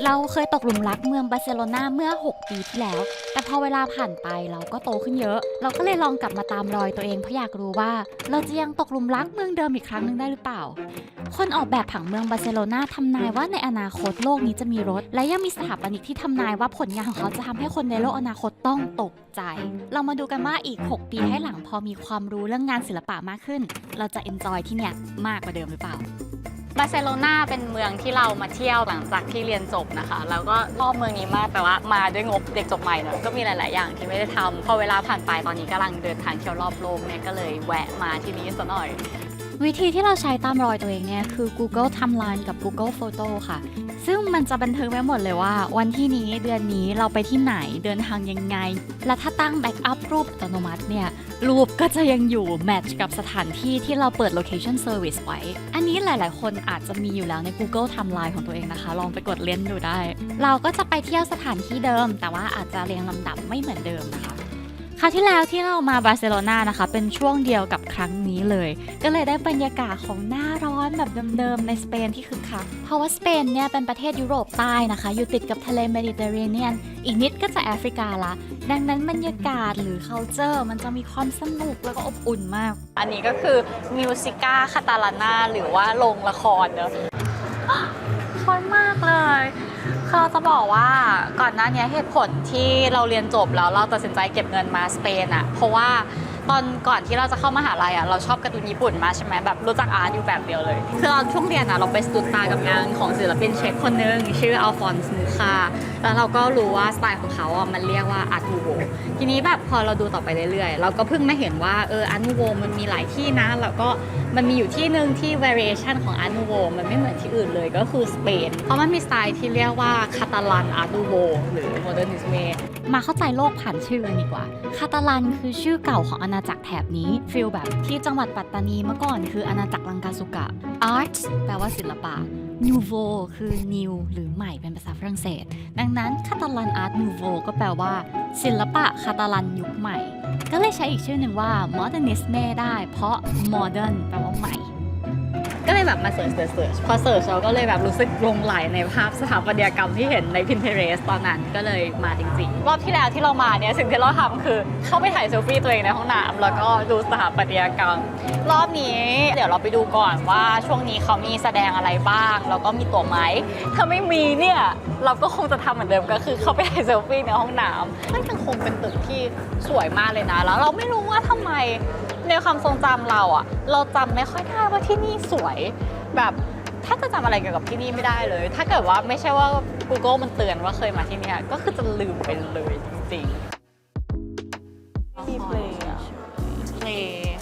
เราเคยตกหลุมรักเมืองบาร์เซโลนาเมื่อ6ปีที่แล้วแต่พอเวลาผ่านไปเราก็โตขึ้นเยอะเราก็เลยลองกลับมาตามรอยตัวเองเพราะอยากรู้ว่าเราจะยังตกหลุมรักเมืองเดิมอีกครั้งหนึ่งได้หรือเปล่าคนออกแบบผังเมืองบาร์เซโลนาทำนายว่าในอนาคตโลกนี้จะมีรถและยังมีสถาปนิกที่ทำนายว่าผลงานของเขาจะทำให้คนในโลกอนาคตต้องตกใจเรามาดูกันว่าอีก6ปีให้หลังพอมีความรู้เรื่องงานศิลปะมากขึ้นเราจะเอนจอยที่เนี่ยมากกว่าเดิมหรือเปล่าบาร์เซโลนาเป็นเมืองที่เรามาเที่ยวหลังจากที่เรียนจบนะคะแล้วก็ชอบเมืองนี้มากแต่ว่ามาด้วยงบเด็กจบใหม่เนอะก็มีหลายๆอย่างที่ไม่ได้ทำพอเวลาผ่านไปตอนนี้กำลังเดินทางเที่ยวรอบโลกเนี่ยก็เลยแวะมาที่นี้ซะหน่อยวิธีที่เราใช้ตามรอยตัวเองเนี่ยคือ Google Timeline กับ Google Photo ค่ะซึ่งมันจะบันทึกไว้หมดเลยว่าวันที่นี้เดือนนี้เราไปที่ไหนเดินทางยังไงและถ้าตั้งแบ็กอัพรูปอัตโนมัติเนี่ยรูปก็จะยังอยู่แมทช์กับสถานที่ที่เราเปิด Location Service ไว้อันนี้หลายๆคนอาจจะมีอยู่แล้วใน Google Timeline ของตัวเองนะคะลองไปกดเล่นดูได้เราก็จะไปเที่ยวสถานที่เดิมแต่ว่าอาจจะเรียงลำดับไม่เหมือนเดิมนะคะคราวที่แล้วที่เรามาบาร์เซโลนานะคะเป็นช่วงเดียวกับครั้งนี้เลยก็เลยได้บรรยากาศของหน้าร้อนแบบเดิมๆในสเปนที่คึกคักเพราะว่าสเปนเนี่ยเป็นประเทศยุโรปใต้นะคะอยู่ติดกับทะเลเมดิเตอร์เรเนียนอีกนิดก็จะแอฟริกาละดังนั้นบรรยากาศหรือ culture มันจะมีความสนุกแล้วก็อบอุ่นมากอันนี้ก็คือมิวสิก้าคาตาลานาหรือว่าโรงละครเนอะคอยมากเลยคือจะบอกว่าก่อนหน้านี้เหตุผลที่เราเรียนจบแล้วเราตัดสินใจเก็บเงินมาสเปนอะเพราะว่าตอนก่อนที่เราจะเข้ามหาลัยอะเราชอบการ์ตูนญี่ปุ่นมากใช่ไหมแบบรู้จักอาร์ตอยู่แบบเดียวเลยคือตอนช่วงเรียนอะเราไปสตูดตากับงานของศิลปินเช็กคนนึงชื่ออัลฟอนส์มูคาแล้วเราก็รู้ว่าสไตล์ของเขาอะมันเรียกว่าอาร์ตนูโวทีนี้แบบพอเราดูต่อไปเรื่อยๆเราก็เพิ่งมาเห็นว่าอาร์ตนูโวมันมีหลายที่นะแล้วก็มันมีอยู่ที่นึงที่ variation ของอาร์ตนูโวมันไม่เหมือนที่อื่นเลยก็คือสเปนเพราะมันมีสไตล์ที่เรียกว่าคาตาลันอาร์ตนูโวหรือโมเดิร์นิสเมมาเข้าใจโลกผ่านชื่อกันดีกว่าคาตาลันคือชื่อเก่าของอาณาจักรแถบนี้ฟีลแบบที่จังหวัดปัตตานีเมื่อก่อนคืออาณาจักรลังกาสุกะ Arts แปลว่าศิลปะ Nouveau คือ new หรือใหม่เป็นภาษาฝรั่งเศสดังนั้นคาตาลัน Art Nouveau ก็แปลว่าศิลปะคาตาลันยุคใหม่ก็เลยใช้อีกชื่อหนึ่งว่า Modernisme ได้เพราะ modern แปลว่าใหม่ก็เลยแบบมาเสิร์ชพอเสิร์ชเราก็เลยแบบรู้สึกหลงไหลในภาพสถาปัตยกรรมที่เห็นใน Pinterest ตอนนั้นก็เลยมาจริงๆรอบที่แล้วที่เรามาเนี่ยสิ่งที่เราทำคือเข้าไปถ่ายเซลฟี่ตัวเองในห้องน้ำแล้วก็ดูสถาปัตยกรรมรอบนี้เดี๋ยวเราไปดูก่อนว่าช่วงนี้เขามีแสดงอะไรบ้างแล้วก็มีตั๋วไหมถ้าไม่มีเนี่ยเราก็คงจะทำเหมือนเดิมก็คือเข้าไปถ่ายเซลฟี่ในห้องน้ำมันคงเป็นตึกที่สวยมากเลยนะแล้วเราไม่รู้ว่าทำไมในความทรงจำเราอะเราจำไม่ค่อยได้ว่าที่นี่สวยแบบถ้าจะจำอะไรเกี่ยวกับที่นี่ไม่ได้เลยถ้าเกิดว่าไม่ใช่ว่า Google มันเตือนว่าเคยมาที่นี่ก็คือจะลืมไปเลยจริงๆมีเพลงอะเพลง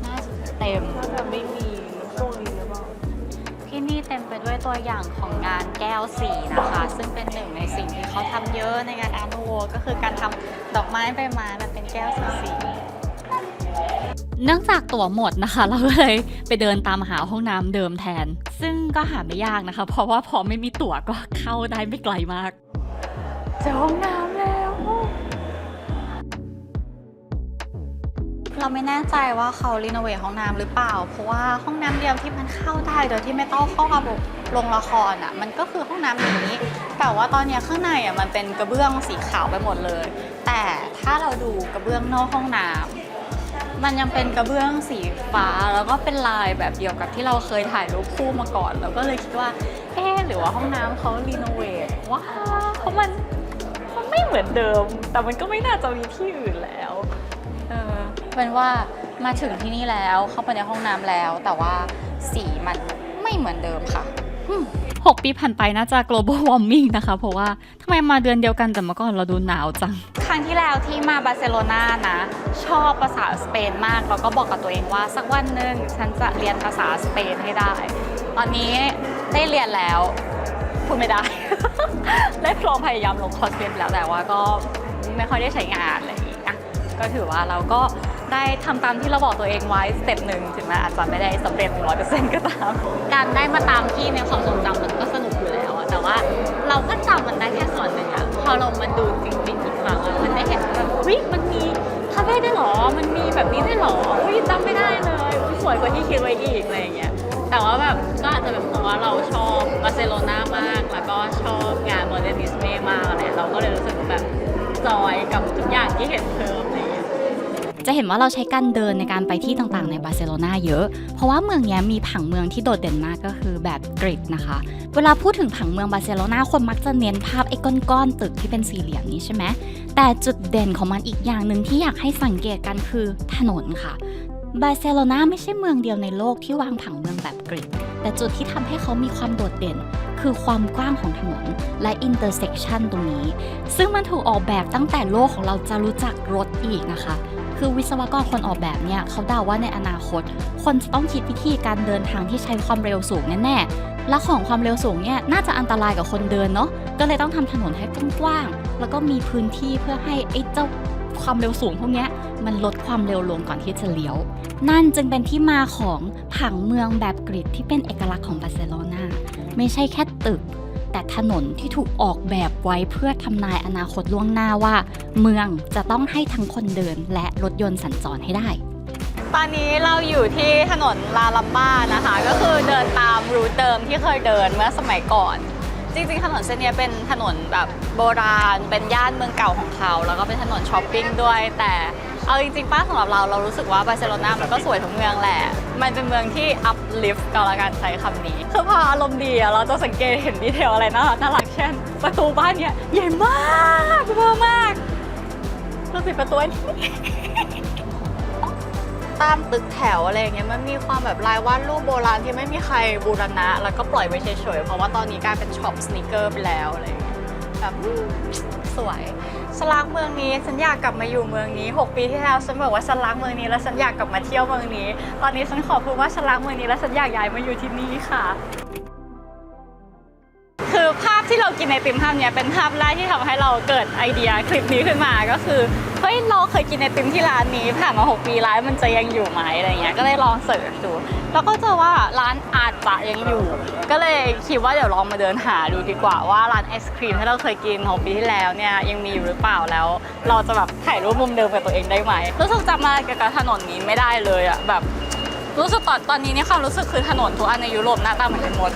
น่าจะเต็มน่าจะไม่มีช่วงนี้หรือเปล่าที่นี่เต็มไปด้วยตัวอย่างของงานแก้วสีนะคะซึ่งเป็นหนึ่งในสิ่งที่เขาทำเยอะในงานอาร์ตโนโวก็คือการทำดอกไม้ใบไม้แบบเป็นแก้วสีเนื่องจากตั๋วหมดนะคะเราก็เลยไปเดินตามหาห้องน้ำเดิมแทนซึ่งก็หาไม่ยากนะคะเพราะว่าพอไม่มีตั๋วก็เข้าได้ไม่ไกลมากเจอห้องน้ำแล้วเราไม่แน่ใจว่าเขารีโนเวทห้องน้ำหรือเปล่าเพราะว่าห้องน้ำเดียวที่มันเข้าได้โดยที่ไม่ต้องเข้ากับโรงละครอ่ะมันก็คือห้องน้ำอย่างนี้แต่ว่าตอนนี้ข้างในอ่ะมันเป็นกระเบื้องสีขาวไปหมดเลยแต่ถ้าเราดูกระเบื้องนอกห้องน้ำมันยังเป็นกระเบื้องสีฟ้าแล้วก็เป็นลายแบบเดียวกับที่เราเคยถ่ายรูปคู่มาก่อนแล้วก็เลยคิดว่าหรือว่าห้องน้ำเขารีโนเวทว้าเพราะมันไม่เหมือนเดิมแต่มันก็ไม่น่าจะมีที่อื่นแล้วเป็นว่ามาถึงที่นี่แล้วเข้าไปในห้องน้ำแล้วแต่ว่าสีมันไม่เหมือนเดิมค่ะ6 ปีผ่านไปน่าจะ global warming นะคะเพราะว่าทำไมมาเดือนเดียวกันแต่เมื่อก่อนเราดูหนาวจังครั้งที่แล้วที่มาบาร์เซโลนานะชอบภาษาสเปนมากแล้วก็บอกกับตัวเองว่าสักวันหนึ่งฉันจะเรียนภาษาสเปนให้ได้ตอนนี้ได้เรียนแล้วพูดไม่ได้ ได้ลองพยายามลงคอร์สเรียนแล้วแต่ว่าก็ไม่ค่อยได้ใช้งานอะไรอย่างงี้นะก็ถือว่าเราก็ได้ทำตามที่เราบอกตัวเองไว้สเต็ปหนึ่งถึงแม้อาจจะไม่ได้สำเร็จ 100% ก็ตามการได้มาตามที่ในความทรงจำมันก็สนุกอยู่แล้วแต่ว่าเราก็จำมันได้แค่ส่วนหนึ่งอะพอเรามาดูจริงๆอีกครั้งมันได้เห็นแบบมันมีคาเฟ่ได้หรอมันมีแบบนี้ได้หรอจำไม่ได้เลยสวยกว่าที่คิดไว้อีกอะไรอย่างเงี้ยแต่ว่าแบบก็อาจจะเป็นเพราะว่าเราชอบบาร์เซโลนามากแล้วก็ชอบงาน น่มากอะไรเราก็เลยรู้สึกแบบจอยกับทุกอย่างที่เห็นเพิ่มอะไรอย่างเงี้ยจะเห็นว่าเราใช้การเดินในการไปที่ต่างๆในบาร์เซโลนาเยอะ เพราะว่าเมืองนี้มีผังเมืองที่โดดเด่นมากก็คือแบบกริดนะคะ เวลาพูดถึงผังเมืองบาร์เซโลนาคนมักจะเน้นภาพไอ้ก้อนๆตึกที่เป็นสี่เหลี่ยมนี้ใช่ไหมแต่จุดเด่นของมันอีกอย่างหนึ่งที่อยากให้สังเกตกันคือถนนค่ะบาร์เซโลนาไม่ใช่เมืองเดียวในโลกที่วางผังเมืองแบบกริดแต่จุดที่ทำให้เขามีความโดดเด่นคือความกว้างของถนนและอินเตอร์เซ็กชันตรงนี้ซึ่งมันถูกออกแบบตั้งแต่โลกของเราจะรู้จักรถอีกนะคะคือวิศวกรคนออกแบบเนี่ยเขาเดาว่าในอนาคตคนจะต้องคิดวิธีการเดินทางที่ใช้ความเร็วสูงแน่ๆและของความเร็วสูงเนี่ยน่าจะอันตรายกับคนเดินเนาะก็เลยต้องทำถนนให้กว้างๆแล้วก็มีพื้นที่เพื่อให้ไอ้เจ้าความเร็วสูงพวกนี้มันลดความเร็วลงก่อนที่จะเลี้ยวนั่นจึงเป็นที่มาของผังเมืองแบบกริดที่เป็นเอกลักษณ์ของบาร์เซโลนาไม่ใช่แค่ตึกแต่ถนนที่ถูกออกแบบไว้เพื่อทำนายอนาคตล่วงหน้าว่าเมืองจะต้องให้ทั้งคนเดินและรถยนต์สัญจรให้ได้ตอนนี้เราอยู่ที่ถนนลาลัมบ้านะคะก็คือเดินตามรูทเดิมที่เคยเดินเมื่อสมัยก่อนจริงๆถนนเส้นนี้เป็นถนนแบบโบราณเป็นย่านเมืองเก่าของเขาแล้วก็เป็นถนนช้อปปิ้งด้วยแต่เอาจริงๆป้าสำหรับเรารู้สึกว่าบาร์เซโลนามันก็สวยทุกเมืองแหละมันเป็นเมืองที่ uplift ก็แล้วกันใช้คำนี้คือพออารมณ์ดีเราจะสังเกตเห็นดีเทลอะไรน่ารักเช่นประตูบ้านเนี้ยใหญ่มากเวอร์มากเราปิดประตูนี้ตามตึกแถวอะไรอย่างเงี้ยมันมีความแบบลายวาดรูปโบราณที่ไม่มีใครบูรณะแล้วก็ปล่อยไว้เฉยๆเพราะว่าตอนนี้กลายเป็นช็อปสนีกเกอร์ไปแล้วอะไรอย่างเงี้ยแบบสวยฉันรักเมืองนี้ฉันอยากกลับมาอยู่เมืองนี้6 ปีที่แล้วฉันบอกว่าฉันรักเมืองนี้แล้วฉันอยากกลับมาเที่ยวเมืองนี้ตอนนี้ฉันขอพูดว่าฉันรักเมืองนี้แล้วฉันอยากย้ายมาอยู่ที่นี่ค่ะคือภาพที่เรากินไอติมภาพนี้เป็นภาพแรกที่ทำให้เราเกิดไอเดียคลิปนี้ขึ้นมาก็คือเฮ้ยเราเคยกินไอติมที่ร้านนี้ผ่านมา6 ปีร้านมันจะยังอยู่ไหมอะไรเงี้ยก็เลยลองเสิร์ชดูแล้วก็เจอว่าร้านอาจจะยังอยู่ก็เลยคิดว่าเดี๋ยวลองมาเดินหาดูดีกว่าว่าร้านไอศครีมที่เราเคยกิน6 ปีที่แล้วเนี่ยยังมีอยู่หรือเปล่าแล้วเราจะแบบถ่ายรูปมุมเดิมกับตัวเองได้ไหมรู้สึกจำมาเกี่ยวกับถนนนี้ไม่ได้เลยอะแบบรู้สึกตอนนี้เนี่ยความรู้สึกคือถนนทุกอันในยุโรปหน้าตาเหมือนกันหมด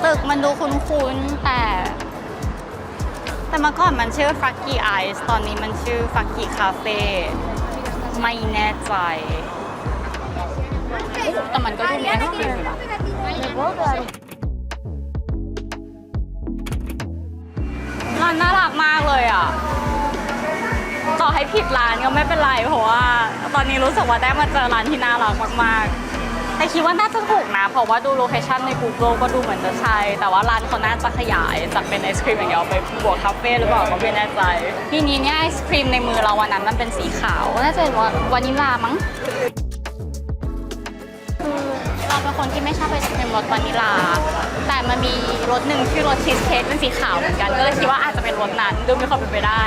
ตึกมันดูคุ้นๆแต่เมื่อก่อนมันชื่อ Fraggy Ice ตอนนี้มันชื่อ Fraggy Cafe ไม่แน่ใจแต่มันก็ดูมีไอศครีมอยู่นะร้านน่ารักมากเลยอ่ะต่อให้ผิดร้านก็ไม่เป็นไรเพราะว่าตอนนี้รู้สึกว่าได้มาเจอร้านที่น่ารักมากๆแต่คิดว่าน่าจะถูกนะเพราะว่าดูโลเคชั่นใน Google ก็ดูเหมือนจะใช่แต่ว่าร้านเขาน่าจะขยายจากเป็นไอศครีมอย่างเดียวไปบวกคาเฟ่หรือเปล่าก็ไม่แน่ใจทีนี้เนี่ยไอศครีมในมือเราวันนั้นมันเป็นสีขาวน่าจะเป็นวานิลลามั้งเราเป็นคนที่ไม่ชอบไอศครีมรสวานิลลาแต่มันมีรสหนึ่งที่รสชีสเค้กเป็นสีขาวเหมือนกันก็เลยคิดว่าอาจจะเป็นรสนั้นดูมีความเป็นไปได้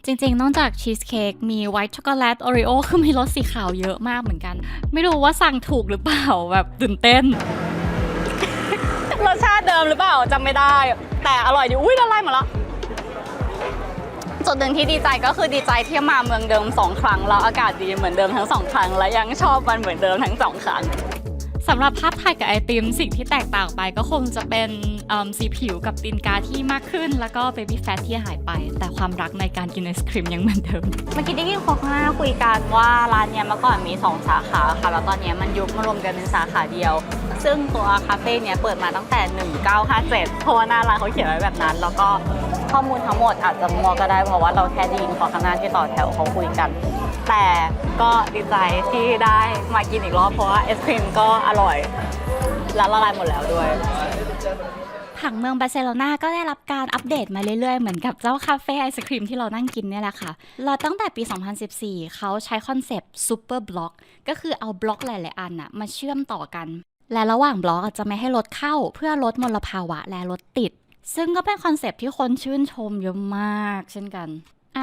จริงๆนอกจากชีสเค้กมีไวท์ช็อกโกแลตโอรีโอคือมีรสสีขาวเยอะมากเหมือนกันไม่รู้ว่าสั่งถูกหรือเปล่าแบบตื่นเต้น รสชาติเดิมหรือเปล่าจำไม่ได้แต่อร่อยดีอุ้ยละลายหมดแล้วจุดหนึ่งที่ดีใจก็คือดีใจที่มาเมืองเดิม2 ครั้งแล้วอากาศดีเหมือนเดิมทั้ง2 ครั้งและยังชอบมันเหมือนเดิมทั้ง2 ครั้งสำหรับภาพถ่ายกับไอติมสิ่งที่แตกต่างไปก็คงจะเป็นสีผิวกับตีนกาที่มากขึ้นแล้วก็เบบี้แฟทที่หายไปแต่ความรักในการกินไอศครีมยังเหมือนเดิมเมื่อกี้ได้ยินคนข้างหน้าคุยกันว่าร้านนี้เมื่อก่อนมี2 สาขาค่ะแล้วตอนนี้มันยุบมารวมกันเป็นสาขาเดียวซึ่งตัวคาเฟ่เนี้ยเปิดมาตั้งแต่1957เพราะว่าหน้าร้านเขาเขียนไว้แบบนั้นแล้วก็ข้อมูลทั้งหมดอาจจะมัวก็ได้เพราะว่าเราแค่ได้ยินคนข้างหน้าที่ต่อแถวเขาคุยกันแต่ก็ดีใจที่ได้มากินอีกรอบเพราะว่าไอศครีมก็อร่อยและละลายหมดแล้วด้วยผังเมืองบาร์เซโลนาก็ได้รับการอัปเดตมาเรื่อยๆเหมือนกับเจ้าคาเฟ่ไอศครีมที่เรานั่งกินเนี่ยแหละค่ะแล้วตั้งแต่ปี 2014 เขาใช้คอนเซปต์ซูเปอร์บล็อกก็คือเอาบล็อกหลายๆอันน่ะมาเชื่อมต่อกันและระหว่างบล็อกจะไม่ให้รถเข้าเพื่อลดมลภาวะและรถติดซึ่งก็เป็นคอนเซปต์ที่คนชื่นชมเยอะมากเช่นกัน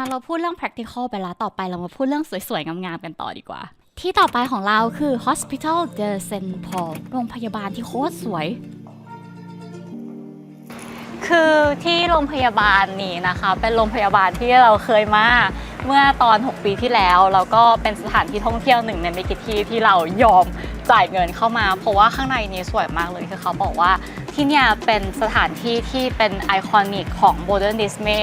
เราพูดเรื่อง practical ไปแล้วต่อไปเรามาพูดเรื่องสวยๆงามๆกันต่อดีกว่าที่ต่อไปของเราคือ Hospital de Saint Paul โรงพยาบาลที่โคตรสวยคือที่โรงพยาบาลนี้นะคะเป็นโรงพยาบาลที่เราเคยมาเมื่อตอน6 ปีที่แล้วแล้วก็เป็นสถานที่ท่องเที่ยวหนึ่งในไม่กี่ที่ที่เรายอมจ่ายเงินเข้ามาเพราะว่าข้างในนี้สวยมากเลยคือเขาบอกว่าท ที่เนี่ยเป็นสถานที่ที่เป็นไอคอนิกของ Modernisme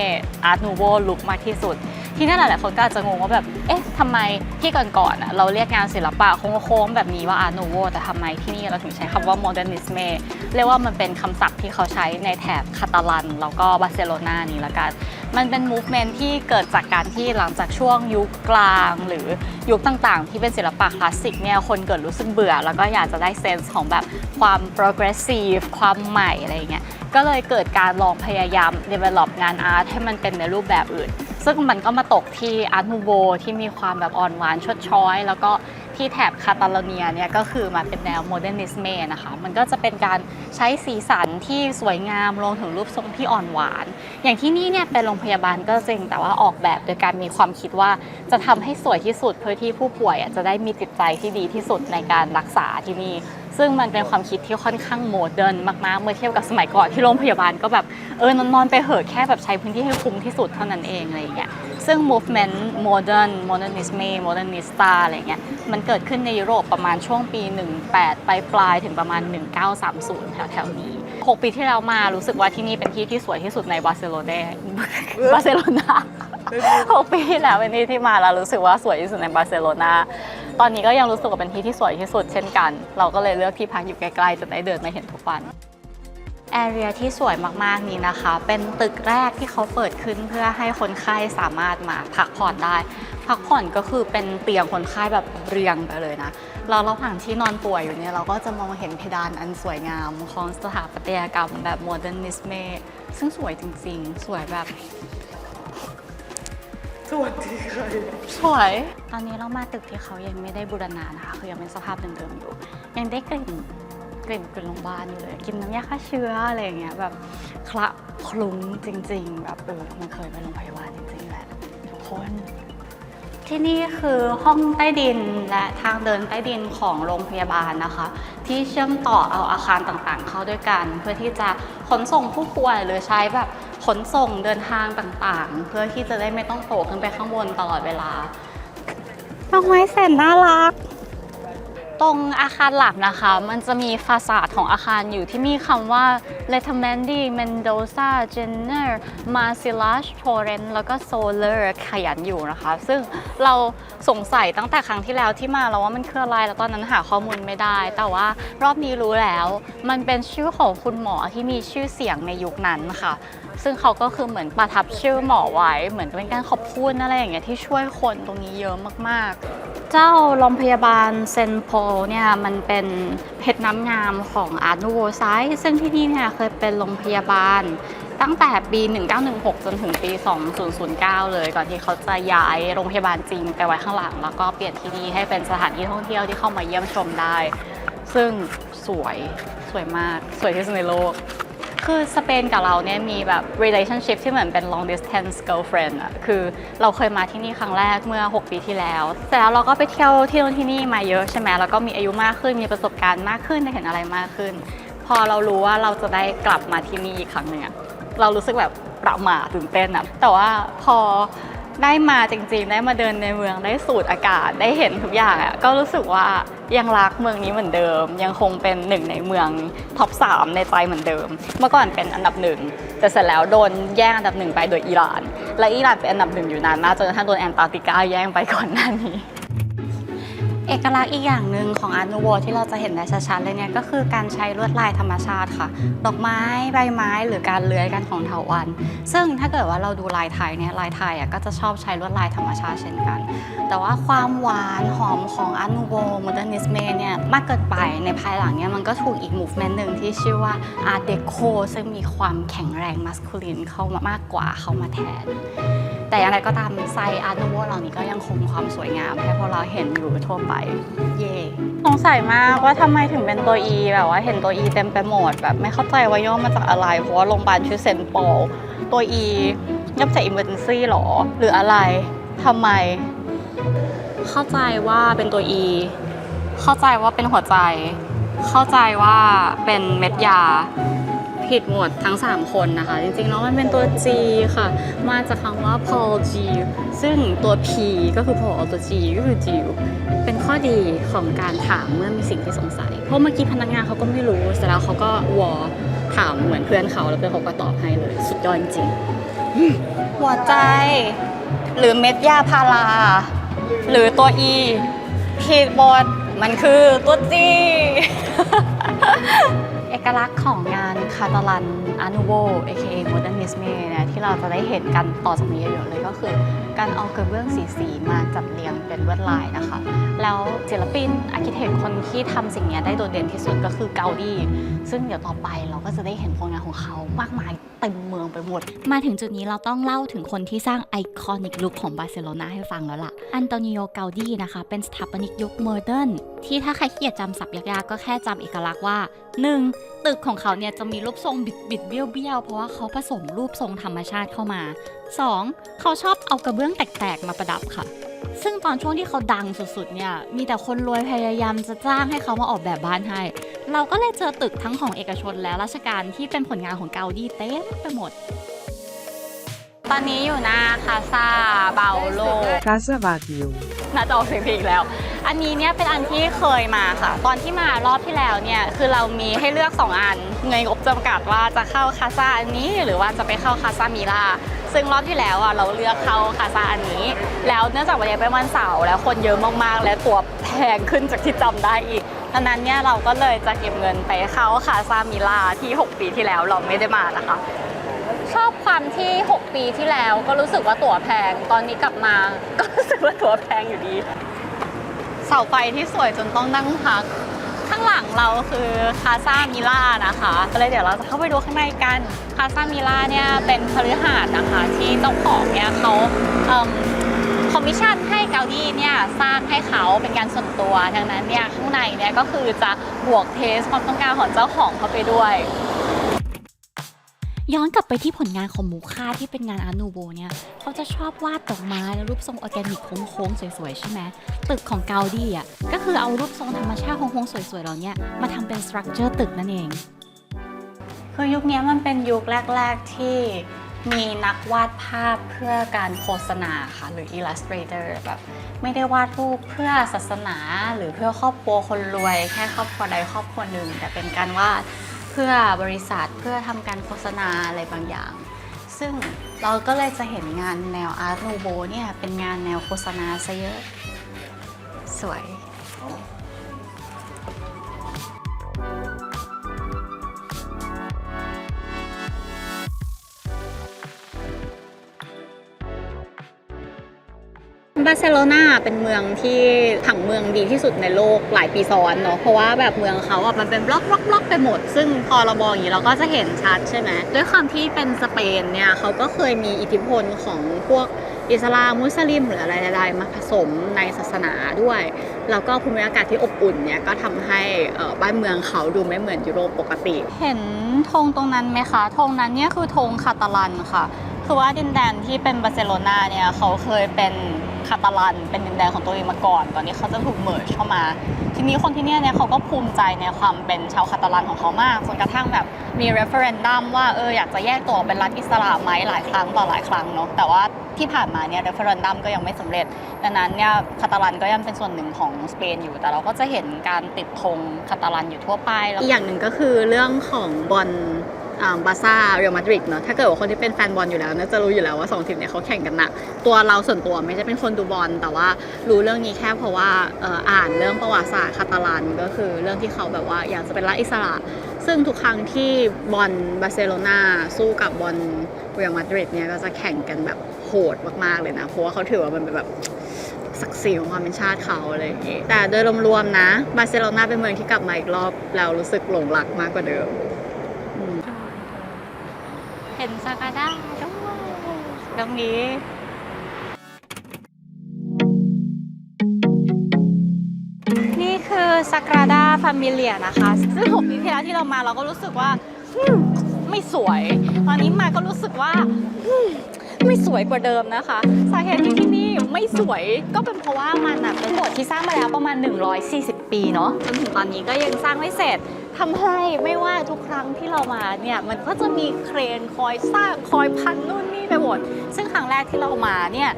Art Nouveau Look มากที่สุดที่นั่นหลายๆคนก็อาจจะงงว่าแบบเอ๊ะทำไมที่ก่อนๆเราเรียกงานศิลปะโค้งๆแบบนี้ว่า Art Nouveau แต่ทำไมที่นี่เราถึงใช้คำว่า Modernisme เรียกว่ามันเป็นคำศัพท์ที่เขาใช้ในแถบคาตาลันแล้วก็บาร์เซโลนานี้ละกันมันเป็น movement ที่เกิดจากการที่หลังจากช่วงยุคกลางหรือยุคต่างๆที่เป็นศิลปะคลาสสิกเนี่ยคนเกิดรู้สึกเบื่อแล้วก็อยากจะได้เซนส์ของแบบความ progressive ความใหม่อะไรอย่างเงี้ยก็เลยเกิดการลองพยายาม develop งานอาร์ตให้มันเป็นในรูปแบบอื่นซึ่งมันก็มาตกที่อาร์ตนูโวที่มีความแบบอ่อนหวานชดช้อยแล้วก็ที่แถบคาตาโลเนียเนี่ยก็คือมาเป็นแนวโมเดิร์นิสเมนะคะมันก็จะเป็นการใช้สีสันที่สวยงามรวมถึงรูปทรงที่อ่อนหวานอย่างที่นี่เนี่ยเป็นโรงพยาบาลก็จริงแต่ว่าออกแบบโดยการมีความคิดว่าจะทำให้สวยที่สุดเพื่อที่ผู้ป่วยจะได้มีจิตใจที่ดีที่สุดในการรักษาที่นี่ซึ่งมันเป็นความคิดที่ค่อนข้างโมเดิร์นมากๆเมื่อเทียบกับสมัยก่อนที่โรงพยาบาลก็แบบนอนไปเหอะแค่แบบใช้พื้นที่ให้คุ้มที่สุดเท่านั้นเองอะไรอย่างเงี้ยซึ่ง movement modern modernisme modernista อะไรเงี้ยมันเกิดขึ้นในยุโรปประมาณช่วงปี 18 ปลายถึงประมาณ 1930 แถวๆนี้ 6 ปีที่แล้วมารู้สึกว่าที่นี่เป็นที่ที่สวยที่สุดในบาร์เซโลนา 6 ปีที่แล้วเป็นที่ที่มาแล้วรู้สึกว่าสวยที่สุดในบาร์เซโลนาตอนนี้ก็ยังรู้สึกว่าเป็นที่ที่สวยที่สุดเช่นกันเราก็เลยเลือกที่พักอยู่ใกล้ๆจะได้เดินมาเห็นทุกวันแอเรียที่สวยมากๆนี้นะคะเป็นตึกแรกที่เขาเปิดขึ้นเพื่อให้คนไข้สามารถมาพักผ่อนได้พักผ่อนก็คือเป็นเตียงคนไข้แบบเรียงไปเลยนะแล้วระหว่างที่นอนป่วยอยู่เนี่ยเราก็จะมองเห็นเพดานอันสวยงามของสถาปัตยกรรมแบบโมเดิร์นิสเมซึ่งสวยจริงๆสวยแบบสวัสดีค่ะสวยตอนนี้เรามาตึกที่เขายังไม่ได้บูรณะนะคะคือยังเป็นสภาพเดิมๆอยู่ยังได้กลิ่นโรงพยาบาลอยู่เลยกินน้ำยาฆ่าเชื้ออะไรอย่างเงี้ยแบบคละคลุ้งจริงๆแบบมันเคยไปโรงพยาบาลจริงๆแหละทุกคนที่นี่คือห้องใต้ดินและทางเดินใต้ดินของโรงพยาบาลนะคะที่เชื่อมต่อเอาอาคารต่างๆเข้าด้วยกันเพื่อที่จะขนส่งผู้ป่วยหรือใช้แบบขนส่งเดินทางต่างๆเพื่อที่จะได้ไม่ต้องโผล่ขึ้นไปข้างบนตลอดเวลาดอกไม้แสนน่ารักตรงอาคารหลักนะคะมันจะมีฟาซาดของอาคารอยู่ที่มีคำว่า Letamendi Mendoza Jenner Marcellus Torrent แล้วก็ Soler ขยันอยู่นะคะซึ่งเราสงสัยตั้งแต่ครั้งที่แล้วที่มาแล้วว่ามันคืออะไรแล้วตอนนั้นหาข้อมูลไม่ได้แต่ว่ารอบนี้รู้แล้วมันเป็นชื่อของคุณหมอที่มีชื่อเสียงในยุคนั้นค่ะซึ่งเขาก็คือเหมือนประทับชื่อหมอไว้เหมือนเป็นการขอบคุณอะไรอย่างเงี้ยที่ช่วยคนตรงนี้เยอะมากๆเจ้าโรงพยาบาลเซนโพเนี่ยมันเป็นเพชรน้ำงามของอาร์ตนูโวไซส์ซึ่งที่นี่เนี่ยเคยเป็นโรงพยาบาลตั้งแต่ปี 1916 จนถึงปี 2009 เลยก่อนที่เขาจะย้ายโรงพยาบาลจริงไปไว้ข้างหลังแล้วก็เปลี่ยนที่นี่ให้เป็นสถานที่ท่องเที่ยวที่เข้ามาเยี่ยมชมได้ซึ่งสวยมากสวยที่สุดในโลกคือสเปนกับเราเนี่ยมีแบบ relationship ที่เหมือนเป็น long distance girlfriend อะคือเราเคยมาที่นี่ครั้งแรกเมื่อ 6 ปีที่แล้วเสร็จแล้วเราก็ไปเที่ยวที่นู่นที่นี่มาเยอะใช่ไหมแล้วก็มีอายุมากขึ้นมีประสบการณ์มากขึ้นได้เห็นอะไรมากขึ้นพอเรารู้ว่าเราจะได้กลับมาที่นี่อีกครั้งหนึ่งเรารู้สึกแบบประหม่าตื่นเต้นอะแต่ว่าพอได้มาจริงๆได้มาเดินในเมืองได้สูดอากาศได้เห็นทุกอย่างอ่ะก็รู้สึกว่ายังรักเมืองนี้เหมือนเดิมยังคงเป็นหนึ่งในเมืองท็อป 3ในใจเหมือนเดิมเมื่อก่อนเป็นอันดับ 1แต่เสร็จแล้วโดนแย่งอันดับ 1ไปโดยอิหร่านและอิหร่านเป็นอันดับ 1อยู่นานมากจนกระทั่งโดนแอนตาร์กติกาแย่งไปก่อนหน้านี้เอกลักษณ์อีกอย่างหนึ่งของอาร์ตนูโวที่เราจะเห็นได้ชัดๆเลยเนี่ยก็คือการใช้ลวดลายธรรมชาติค่ะดอกไม้ใบไม้หรือการเลื้อยกันของเถาวัลย์ซึ่งถ้าเกิดว่าเราดูลายไทยเนี่ยลายไทยก็จะชอบใช้ลวดลายธรรมชาติเช่นกันแต่ว่าความหวานหอมของอาร์ตนูโวโมเดิร์นิสเมเนี่ยมากเกินไปในภายหลังเนี่ยมันก็ถูกอีกมูฟเมนต์หนึ่งที่ชื่อว่าอาร์ตเดโคซึ่งมีความแข็งแรงมัสคูลินเข้ามากกว่าเข้ามาแทนแต่อย่างไรก็ตามไซอาร์ตนูโวเหล่านี้ก็ยังคงความสวยงามให้พวกเราเห็นอยู่ทั่วไปเย่สงสัยมากว่าทำไมถึงเป็นตัว E แบบว่าเห็นตัว E เต็มไปหมดแบบไม่เข้าใจว่าย่อมาจากอะไรเพราะว่าโรงพยาบาลชื่อเซนต์ปอลตัว E ย่อมาจาก emergency หรอหรืออะไรทำไมเข้าใจว่าเป็นตัว E เข้าใจว่าเป็นหัวใจเข้าใจว่าเป็นเม็ดยาผิดหมดทั้ง3คนนะคะจริงๆแล้วมันเป็นตัว G ค่ะมาจากคำว่า Paul G ซึ่งตัว P ก็คือ Paul ตัว G ก็คือ Jill เป็นข้อดีของการถามเมื่อมีสิ่งที่สงสัยเพราะเมื่อกี้พนักงานเขาก็ไม่รู้เสร็จแล้วเขาก็วอ ถามเหมือนเพื่อนเขาแล้วเพื่อนเขาก็ตอบให้เลยสุดยอดจริงๆหัวใจหรือเม็ดยาพาราหรือตัว E คีย์บอร์ดมันคือตัวจี เอกลักษณ์ของงานคาตาลันอานูโว aka Modernisme เนี่ยที่เราจะได้เห็นกันต่อจากนี้เยอะๆเลยก็คือการเอากระเบื้องสีมาจัดเรียงเป็นลวดลายนะคะแล้วศิลปินอาร์คิเทคคนที่ทำสิ่งนี้ได้โดดเด่นที่สุดก็คือเกาดีซึ่งเดี๋ยวต่อไปเราก็จะได้เห็นผลงานของเขามากมายเต็มเมืองไปหมดมาถึงจุดนี้เราต้องเล่าถึงคนที่สร้างไอคอนิกลุคของบาร์เซโลนาให้ฟังแล้วล่ะอันโตนิโอเกาดีนะคะเป็นสถาปนิกยุคโมเดิร์นที่ถ้าใครขี้เกียจจำศัพท์ยากๆก็แค่จำเอกลักษณ์ว่า 1. ตึกของเขาเนี่ยจะมีรูปทรงบิดเบี้ยวเพราะว่าเขาผสมรูปทรงธรรมชาติเข้ามา 2. เขาชอบเอากระเบื้องแตกๆมาประดับค่ะซึ่งตอนช่วงที่เขาดังสุดๆเนี่ยมีแต่คนรวยพยายามจะจ้างให้เขามาออกแบบบ้านให้เราก็เลยเจอตึกทั้งของเอกชนและราชการที่เป็นผลงานของเกาดีเต็มไปหมดตอนนี้อยู่หน้าคาซาเบาโล Casa Baguio น่าจะออกเสียงผิดอีกแล้วอันนี้เนี่ยเป็นอันที่เคยมาค่ะตอนที่มารอบที่แล้วเนี่ยคือเรามีให้เลือก2อันเงินงบจำกัดว่าจะเข้าคาซาอันนี้หรือว่าจะไปเข้าคาซามิลาซึ่งรอบที่แล้วอ่ะเราเลือกเข้าคาซาอันนี้แล้วเนื่องจากวันนี้เป็นวันเสาร์แล้วคนเยอะมากๆและตั๋วแพงขึ้นจากที่จำได้อีกดังนั้นเนี่ยเราก็เลยจะเก็บเงินไปเข้าคาซามิลาที่6ปีที่แล้วเราไม่ได้มานะคะชอบความที่6ปีที่แล้วก็รู้สึกว่าตั๋วแพงตอนนี้กลับมาก็รู้สึกว่าตั๋วแพงอยู่ดีเสาไฟที่สวยจนต้องนั่งพักข้างหลังเราคือคาซามิล่านะคะก็เลยเดี๋ยวเราจะเข้าไปดูข้างในกันคาซามิล่าเนี่ยเป็นคฤหาสน์นะคะที่เจ้าของเนี่ยเขาคอมมิชชั่นให้เกาดีเนี่ยสร้างให้เขาเป็นการส่วนตัวดังนั้นเนี่ยข้างในเนี่ยก็คือจะบวกเทสความต้องการของเจ้าของเข้าไปด้วยย้อนกลับไปที่ผลงานของมูค่าที่เป็นงานอาร์นูโบเนี่ยเขาจะชอบวาดดอกไม้และรูปทรงออร์แกนิกโค้งๆสวยๆใช่ไหมตึกของเกาดีอ่ะก็คือเอารูปทรงธรรมชาติโค้งๆสวยๆเหล่านี้มาทำเป็นสตรัคเจอร์ตึกนั่นเองคือยุคนี้มันเป็นยุคแรกๆที่มีนักวาดภาพเพื่อการโฆษณาค่ะหรือ illustrator แบบไม่ได้วาดรูปเพื่อศาสนาหรือเพื่อครอบครัวคนรวยแค่ครอบครัวใดครอบครัวหนึ่งแต่เป็นการวาดเพื่อบริษัทเพื่อทำการโฆษณาอะไรบางอย่างซึ่งเราก็เลยจะเห็นงานแนวอาร์ตนูโบเนี่ยเป็นงานแนวโฆษณาซะเยอะสวย บาร์เซโลนาเป็นเมืองที่ผังเมืองดีที่สุดในโลกหลายปีซ้อนเนาะเพราะว่าแบบเมืองเขาอ่ะมันเป็นบล็อกไปหมดซึ่งพอเรามองอย่างนี้เราก็จะเห็นชัดใช่ไหมด้วยความที่เป็นสเปนเนี่ยเขาก็เคยมีอิทธิพลของพวกอิสลามมุสลิมหรืออะไรใดๆมาผสมในศาสนาด้วยแล้วก็ภูมิอากาศที่อบอุ่นเนี่ยก็ทำให้บ้านเมืองเขาดูไม่เหมือนยุโรปปกติเห็นธงตรงนั้นไหมคะธงนั้นเนี่ยคือธงคาตาลันค่ะคือว่าดินแดนที่เป็นบาร์เซโลนาเนี่ยเขาเคยเป็นคาตาลันเป็นดินแดนของตัวเองมาก่อนตอนนี้เขาจะถูกเมิร์จเข้ามาทีนี้คนที่เนี่ยเขาก็ภูมิใจในความเป็นชาวคาตาลันของเขามากจนกระทั่งแบบมีเรฟเฟอเรนดัมว่าอยากจะแยกตัวเป็นรัฐอิสระไหมหลายครั้งต่อหลายครั้งเนาะแต่ว่าที่ผ่านมาเนี่ยเรฟเฟอเรนดัมก็ยังไม่สำเร็จดังนั้นเนี่ยคาตาลันก็ยังเป็นส่วนหนึ่งของสเปนอยู่แต่เราก็จะเห็นการติดธงคาตาลันอยู่ทั่วไปแล้วอีกอย่างหนึ่งก็คือเรื่องของบอลบาร์ซ่าเรอัลมาดริดเนาะถ้าเกิดว่าคนที่เป็นแฟนบอลอยู่แล้วน่าจะรู้อยู่แล้วว่า2ทีมเนี่ยเขาแข่งกันหนักตัวเราส่วนตัวไม่ใช่เป็นคนดูบอลแต่ว่ารู้เรื่องนี้แค่เพราะว่าอ่านเรื่องประวัติศาสตร์คาตาลันก็คือเรื่องที่เขาแบบว่าอยากจะเป็นรัฐอิสระซึ่งทุกครั้งที่บอลบาร์เซโลนาสู้กับบอลเรอัลมาดริดเนี่ยก็จะแข่งกันแบบโหดมากๆเลยนะเพราะว่าเขาถือว่ามันเป็นแบบศักดิ์ศรีของความเป็นชาติเขาอะไรอย่างงี้แต่โดยรวมๆนะบาร์เซโลนาเป็นเมืองที่กลับมาอีกรอบแล้วรู้สึกหลงรักมากกว่าเดิมเห็นซากาด้าด้วยตรงนี้นี่คือซากราดาฟามิเลียนะคะซึ่ง6 ปีที่แล้วที่เรามาเราก็รู้สึกว่าไม่สวยตอนนี้มาก็รู้สึกว่าไม่สวยกว่าเดิมนะคะสาเหตุที่นี่ไม่สวยก็เป็นเพราะว่ามันเป็นโบสถ์ที่สร้างมาแล้วประมาณ140 ปีเนาะจนถึงตอนนี้ก็ยังสร้างไม่เสร็จ ทำให้ไม่ว่าทุกครั้งที่เรามาเนี่ยมันก็จะมีเครนคอยสร้างคอยพันนู่นนี่ไปหมดซึ่งครั้งแรกที่เรามาเนี่ย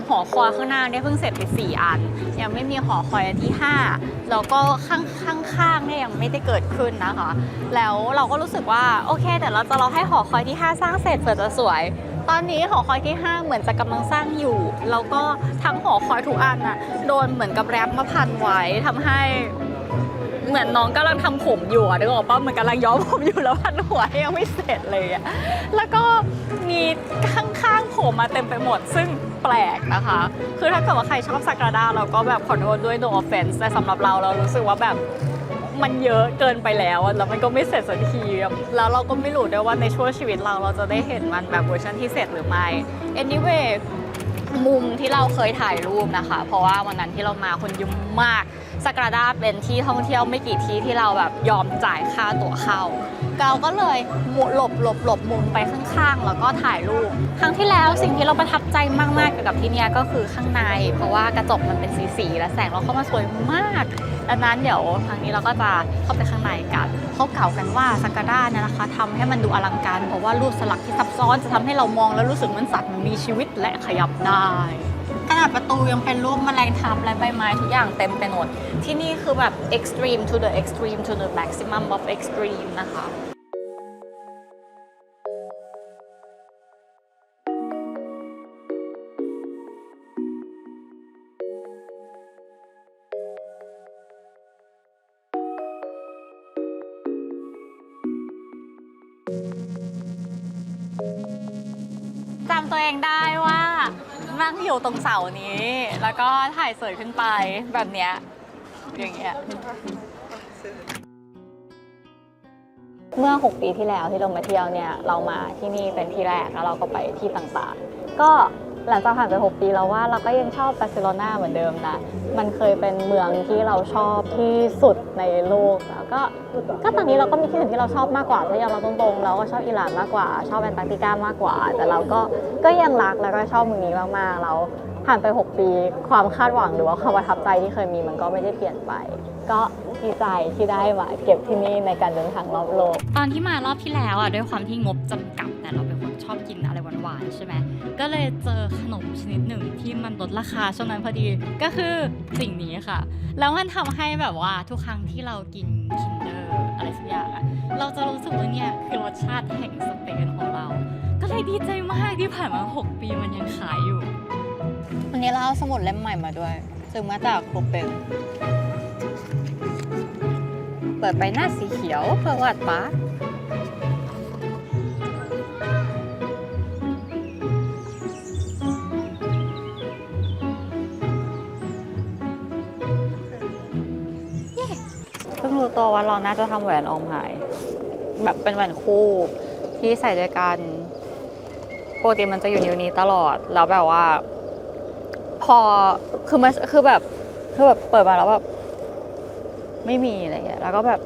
หอคอยข้างหน้าเนี่ยเพิ่งเสร็จไป4 อันยังไม่มีหอคอยอันที่5แล้วก็ข้างๆเนี่ยยังไม่ได้เกิดขึ้นนะคะแล้วเราก็รู้สึกว่าโอเคแต่เราจะรอให้หอคอยที่5สร้างเสร็จเผื่อจะสวยตอนนี้หอคอยที่5เหมือนจะกำลังสร้างอยู่แล้วก็ทั้งหอคอยทุกอันน่ะโดนเหมือนกับแรปมาพันไว้ทำให้เหมือนน้องกำลังทำผมอยู่นึกออกปะเหมือนกำลังย้อมผมอยู่แล้วพันหัวยังไม่เสร็จเลยอะแล้วก็มีข้างๆผมมาเต็มไปหมดซึ่งแปลกนะคะคือถ้าเกิดว่าใครชอบซา g ราดาเราก็แบบขอโทษด้วย no offense แต่สำหรับเรารู้สึกว่าแบบมันเยอะเกินไปแล้วแล้วมันก็ไม่เสร็จสักทีแล้วเราก็ไม่รู้ด้วยว่าในช่วงชีวิตเราจะได้เห็นมันแบบเวอร์ชันที่เสร็จหรือไม่ anyway มุมที่เราเคยถ่ายรูปนะคะเพราะว่าวันนั้นที่เรามาคนเยอะมากซา g ราดาเป็นที่ท่องเที่ยวไม่กี่ที่ที่เราแบบยอมจ่ายค่าตั๋วเข้าเราก็เลยหลบมุมไปข้างๆแล้วก็ถ่ายรูปครั้งที่แล้วสิ่งที่เราประทับใจมากๆเกี่ยวกับที่นี่ก็คือข้างในเพราะว่ากระจกมันเป็นสีและแสงเราเข้ามาสวยมากดังนั้นเดี๋ยวครั้งนี้เราก็จะเข้าไปข้างในกันเขากล่าวกันว่าซา g ราดาเนี่ยนะคะทำให้มันดูอลังการเพราะว่ารูปสลักที่ซับซ้อนจะทำให้เรามองแล้วรู้สึกเหมือนสัตว์มันมีชีวิตและขยับได้ขนาดประตูยังเป็นรูปแมลงทับและใบไม้ทุกอย่างเต็มไปหมดที่นี่คือแบบ extreme to the extreme to the maximum of extreme นะคะจำตัวเองได้ว่านั่งอยู่ตรงเสานี้ แล้วก็ถ่ายสวยขึ้นไปแบบเนี้ยอย่างเงี้ยเมื่อ6 ปีที่แล้วที่เรามาเที่ยวเนี่ยเรามาที่นี่เป็นที่แรกแล้วเราก็ไปที่ต่างๆก็หลังจากผ่านไป6 ปีแล้วว่าเราก็ยังชอบบาร์เซโลนาเหมือนเดิมนะมันเคยเป็นเมืองที่เราชอบที่สุดในโลกแล้วก็ตอนนี้เราก็มีที่อื่นที่เราชอบมากกว่าถ้ายอมรับตรงๆเราก็ชอบอิหร่านมากกว่าชอบแอนตาร์กติกามากกว่าแต่เราก็ยังรักแล้วก็ชอบเมืองนี้มากๆเราผ่านไป6 ปีความคาดหวังหรือว่าความประทับใจที่เคยมีมันก็ไม่ได้เปลี่ยนไปก็ดีใจที่ได้มาเก็บที่นี่ในการเดินทางรอบโลกตอนที่มารอบที่แล้วอ่ะด้วยความที่งบจำกัดแต่เราเป็นคนชอบกินอะไรหวานๆใช่ไหมก็เลยเจอขนมชนิดหนึ่งที่มันลดราคาช่วงนั้นพอดีก็คือสิ่งนี้ค่ะแล้วมันทำให้แบบว่าทุกครั้งที่เรากิน Kinder อะไรสักอย่างอ่ะเราจะรู้สึกว่าเนี่ยคือรสชาติแห่งสเปนของเราก็เลยดีใจมากที่ผ่านมา6 ปีมันยังขายอยู่วันนี้เราเอาสมุดเล่มใหม่มาด้วยซึ่งมาจากครูเปงเปิดไปหน้าสีเขียวเพื่อวาดปาร์คเพิ่งรู้ตัวว่าเราน่าจะทำแหวนออมหายแบบเป็นแหวนคู่ที่ใส่ด้วยกันปกติมันจะอยู่นิ้วนี้ตลอดแล้วแบบว่าพอคือแบบเปิดมาแล้วแบบไม่มีอะไรเงี้ยแล้วก็แบบ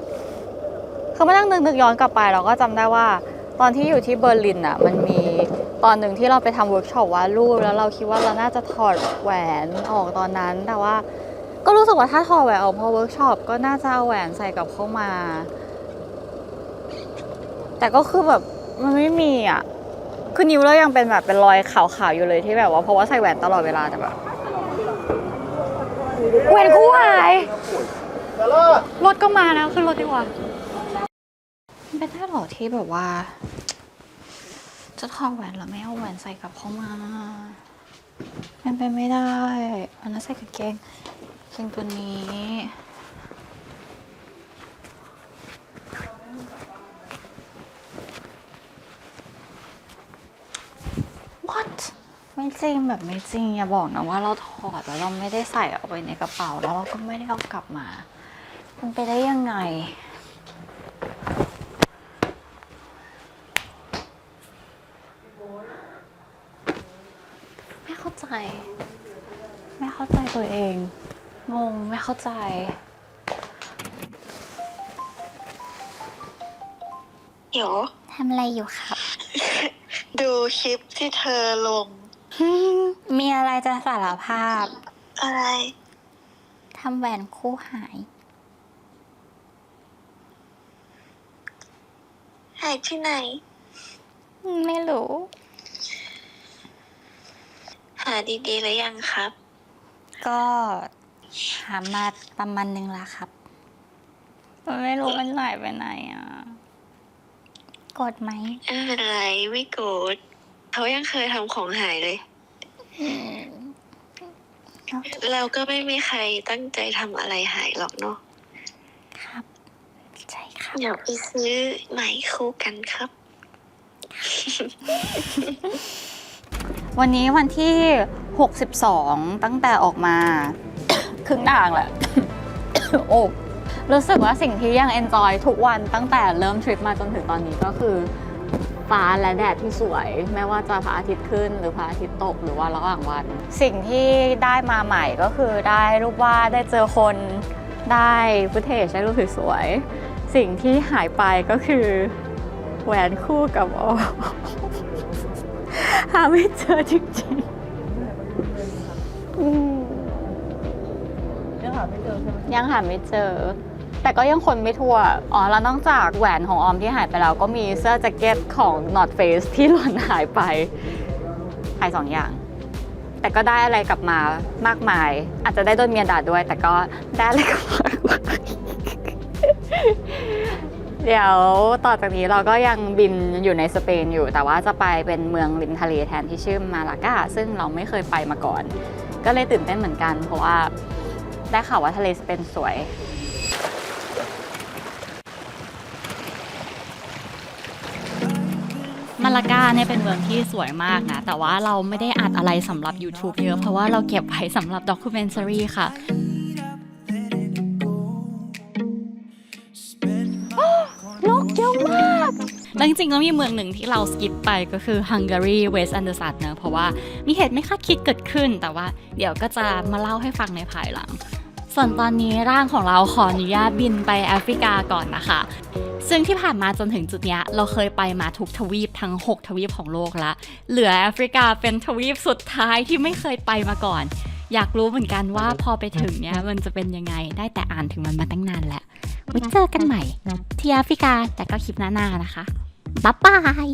คือมานั่งนึกย้อนกลับไปเราก็จำได้ว่าตอนที่อยู่ที่เบอร์ลินอ่ะมันมีตอนหนึ่งที่เราไปทำเวิร์กช็อปวาดรูปแล้วเราคิดว่าเราน่าจะถอดแหวนออกตอนนั้นแต่ว่าก็รู้สึกว่าถ้าถอดแหวนออกพอเวิร์กช็อปก็น่าจะเอาแหวนใส่กลับเข้ามาแต่ก็คือแบบมันไม่มีอ่ะคือนิ้วเรายังเป็นแบบเป็นรอยขาวๆอยู่เลยที่แบบว่าเพราะว่าใส่แหวนตลอดเวลาแต่แบบแหวนคู่หายรถก็มาแล้วขึ้นรถดีกว่ามันเป็นได้หรอที่แบบว่าจะถอดแหวนแล้วไม่เอาแหวนใส่กลับเข้ามามันเป็นไม่ได้อันนั้นใส่กางเกงตัวนี้ What ไม่จริงแบบไม่จริงอย่าบอกนะว่าเราถอดแล้วเราไม่ได้ใส่เอาไว้ในกระเป๋าแล้วเราก็ไม่ได้เอากลับมามันไปได้ยังไงไม่เข้าใจตัวเองงงไม่เข้าใจเดี๋ยว ทำอะไรอยู่ครับ ดูคลิปที่เธอลง มีอะไรจะสารภาพ อะไร ทำแหวนคู่หาย ายที่ไหน ไม่รู้ หาดีๆหรือยังครับ ก็หามาประมาณนึงแล้วครับไม่รู้มันหายไปไหนอ่ะกดไหม ไม่เป็นไรไม่โกรธเขายังเคยทำของหายเลย เราก็ไม่มีใครตั้งใจทำอะไรหายหรอกเนาะ ครับใช่ครับ เดี๋ยวไปซื้อใหม่คู่กันครับ วันนี้วันที่ 62 ตั้งแต่ออกมา ครึ่งทางแหละ โอ้รู้สึกว่าสิ่งที่ยัง enjoy ทุกวันตั้งแต่เริ่มทริปมาจนถึงตอนนี้ก็คือฟ้าและแดดที่สวยไม่ว่าจะพระอาทิตย์ขึ้นหรือพระอาทิตย์ตกหรือว่าระหว่างวัน สิ่งที่ได้มาใหม่ก็คือได้รูปวาดได้เจอคนได้ฟุตเทจได้รูปสวยๆสิ่งที่หายไปก็คือแหวนคู่กับออ หาไม่เจอจริงๆยังหาไม่เจอใช่ไหมยังหาไม่เจอ แต่ก็ยังคนไม่ทั่ว อ๋อ แล้วนอกจากแหวนของออมที่หายไปแล้วก็มีเสื้อแจ็คเก็ตของ North Face ที่หล่นหายไปหาย2 อย่าง แต่ก็ได้อะไรกลับมามากมาย อาจจะได้โดนเมียด่าด้วย แต่ก็ได้อะไรกลับมา เดี๋ยวต่อจากนี้เราก็ยังบินอยู่ในสเปนอยู่ แต่ว่าจะไปเป็นเมืองริมทะเลแทนที่ชื่อมาลากาซึ่งเราไม่เคยไปมาก่อน ก็เลยตื่นเต้นเหมือนกัน เพราะว่าได้ข่าวว่าทะเลสเปนสวย มาลากาเนี่ยเป็นเมืองที่สวยมากนะ แต่ว่าเราไม่ได้อัดอะไรสำหรับ YouTube เยอะ เพราะว่าเราเก็บไว้สำหรับด็อกิเมนทารีค่ะ นกเยอะมาก แล้วจริงๆก็มีเมืองหนึ่งที่เราสกิปไปก็คือฮังการีเวสต์อันเดอร์ซัตเนอะเพราะว่ามีเหตุไม่คาดคิดเกิดขึ้น แต่ว่าเดี๋ยวก็จะมาเล่าให้ฟังในภายหลัง ส่วนตอนนี้ร่างของเราขออนุญาตบินไปแอฟริกาก่อนนะคะ ซึ่งที่ผ่านมาจนถึงจุดเนี้ยเราเคยไปมาทุกทวีปทั้ง 6 ทวีปของโลกละเหลือแอฟริกาเป็นทวีปสุดท้ายที่ไม่เคยไปมาก่อน อยากรู้เหมือนกันว่าพอไปถึงเนี้ยมันจะเป็นยังไงได้แต่อ่านถึงมันมาตั้งนานแล้วไว้เจอกันใหม่ที่แอฟริกาแต่ก็คลิปหน้าๆนะคะบ๊ายบาย